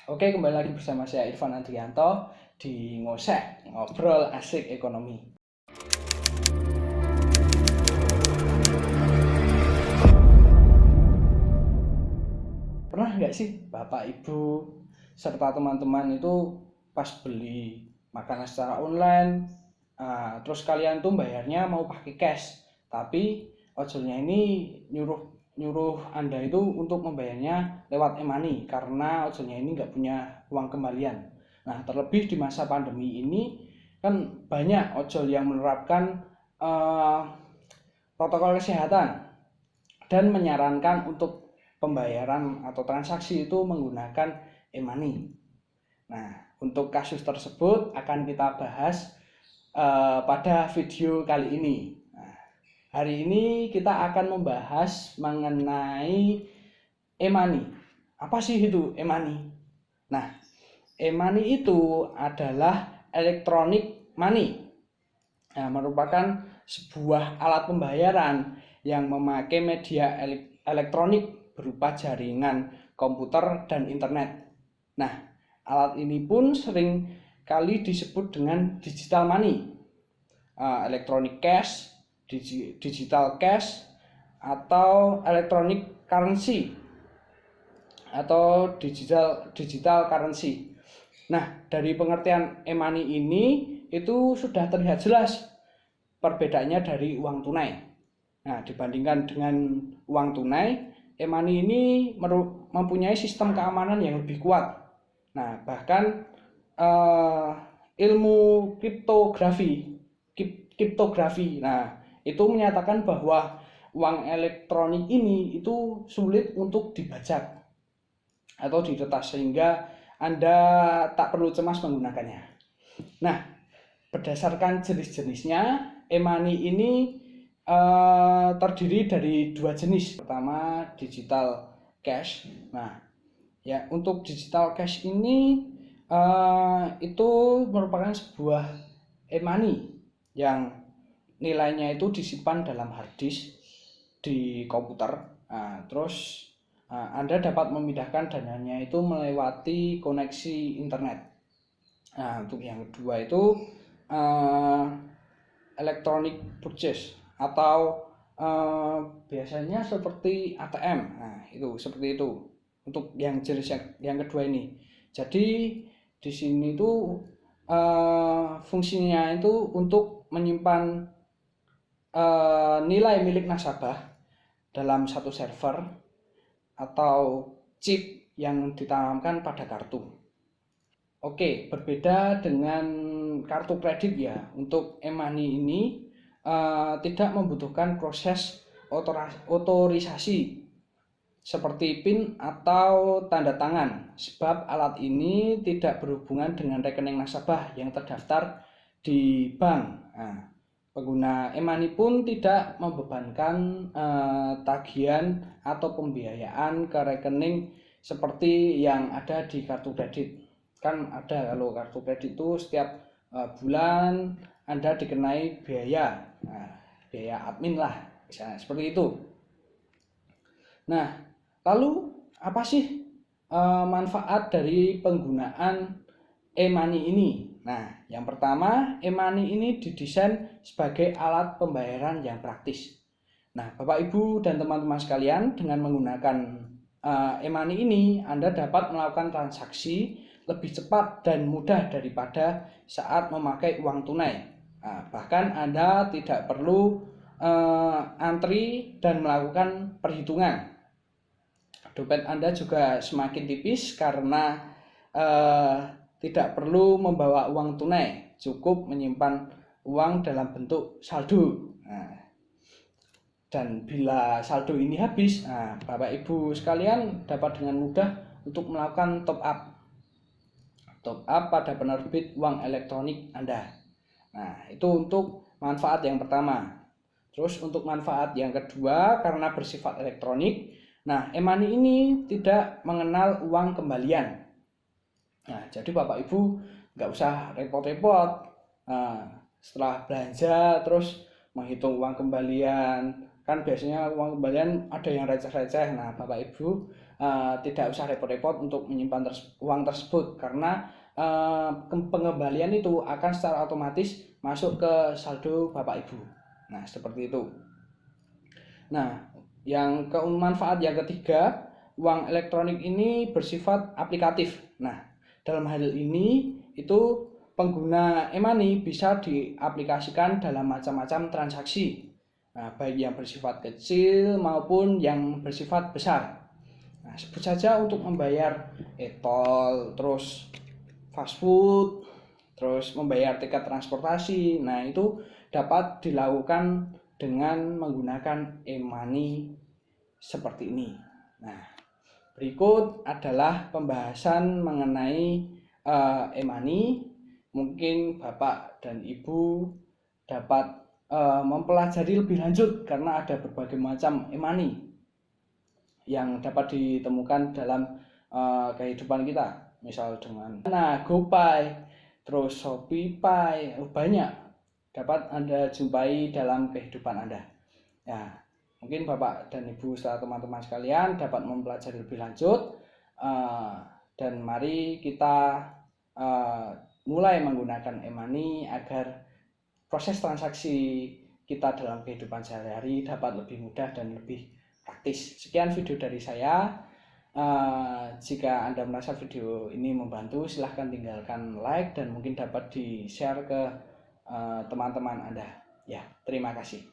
Oke, kembali lagi bersama saya Irfan Andrianto di Ngosek, Ngobrol Asik Ekonomi. Pernah nggak sih Bapak, Ibu, serta teman-teman itu pas beli makanan secara online, terus kalian tuh bayarnya mau pakai cash, tapi ojolnya ini nyuruh nyuruh Anda itu untuk membayarnya lewat e-money karena ojolnya ini nggak punya uang kembalian. Nah, terlebih di masa pandemi ini kan banyak ojol yang menerapkan uh, protokol kesehatan dan menyarankan untuk pembayaran atau transaksi itu menggunakan e-money. Nah, untuk kasus tersebut akan kita bahas pada video kali ini. Nah, hari ini kita akan membahas mengenai e-money. Apa sih itu e-money? Nah, e-money itu adalah electronic money. Nah, merupakan sebuah alat pembayaran yang memakai media elektronik berupa jaringan komputer dan internet. Nah, alat ini pun sering kali disebut dengan digital money, electronic cash, digital cash, atau electronic currency atau digital currency. Nah, dari pengertian e-money ini itu sudah terlihat jelas perbedaannya dari uang tunai. Nah, dibandingkan dengan uang tunai, e-money ini mempunyai sistem keamanan yang lebih kuat. Nah, bahkan ilmu kriptografi, nah itu menyatakan bahwa uang elektronik ini itu sulit untuk dibajak atau diretas sehingga Anda tak perlu cemas menggunakannya. Nah, berdasarkan jenis-jenisnya, e-money ini terdiri dari dua jenis. Pertama, digital cash. Nah, ya untuk digital cash ini itu merupakan sebuah e-money yang nilainya itu disimpan dalam hard disk di komputer. Nah, terus Anda dapat memindahkan dananya itu melewati koneksi internet. Nah, untuk yang kedua itu electronic purchase atau biasanya seperti ATM. Nah, itu seperti itu. Untuk yang jenis yang kedua ini. Jadi di sini itu fungsinya itu untuk menyimpan nilai milik nasabah dalam satu server atau chip yang ditanamkan pada kartu. Oke, berbeda dengan kartu kredit ya. Untuk e-money ini tidak membutuhkan proses otorisasi seperti PIN atau tanda tangan, sebab alat ini tidak berhubungan dengan rekening nasabah yang terdaftar di bank. Nah, pengguna e-money pun tidak membebankan tagihan atau pembiayaan ke rekening seperti yang ada di kartu kredit. Kan ada kalau kartu kredit itu setiap bulan Anda dikenai biaya, biaya admin lah, misalnya seperti itu. Nah, lalu apa sih manfaat dari penggunaan e-money ini? Nah, yang pertama, e-money ini didesain sebagai alat pembayaran yang praktis. Nah, Bapak, Ibu, dan teman-teman sekalian, dengan menggunakan e-money ini, Anda dapat melakukan transaksi lebih cepat dan mudah daripada saat memakai uang tunai. Nah, bahkan Anda tidak perlu antri dan melakukan perhitungan. Dompet Anda juga semakin tipis karena tidak perlu membawa uang tunai, cukup menyimpan uang dalam bentuk saldo. Nah, dan bila saldo ini habis, Bapak Ibu sekalian dapat dengan mudah untuk melakukan top up pada penerbit uang elektronik Anda. Nah, itu untuk manfaat yang pertama. Terus untuk manfaat yang kedua, karena bersifat elektronik, nah e-money ini tidak mengenal uang kembalian. Nah, jadi Bapak Ibu nggak usah repot-repot setelah belanja terus menghitung uang kembalian. Kan biasanya uang kembalian ada yang receh-receh. Nah, Bapak Ibu tidak usah repot-repot untuk menyimpan uang tersebut, karena pengembalian itu akan secara otomatis masuk ke saldo Bapak Ibu. Nah, seperti itu. Nah, yang manfaat yang ketiga, uang elektronik ini bersifat aplikatif. Nah, dalam hal ini itu pengguna e-money bisa diaplikasikan dalam macam-macam transaksi. Nah, baik yang bersifat kecil maupun yang bersifat besar. Nah, sebut saja untuk membayar e-tol, terus fast food, terus membayar tiket transportasi. Nah, itu dapat dilakukan dengan menggunakan e-money seperti ini. Nah, berikut adalah pembahasan mengenai e-money. Mungkin Bapak dan Ibu dapat mempelajari lebih lanjut, karena ada berbagai macam e-money yang dapat ditemukan dalam kehidupan kita. Misal dengan GoPay, terus ShopeePay, banyak dapat Anda jumpai dalam kehidupan Anda. Ya, mungkin Bapak dan Ibu serta teman-teman sekalian dapat mempelajari lebih lanjut, dan mari kita mulai menggunakan e-money agar proses transaksi kita dalam kehidupan sehari-hari dapat lebih mudah dan lebih praktis. Sekian video dari saya. Jika Anda merasa video ini membantu, silahkan tinggalkan like dan mungkin dapat di-share ke teman-teman Anda. Ya, terima kasih.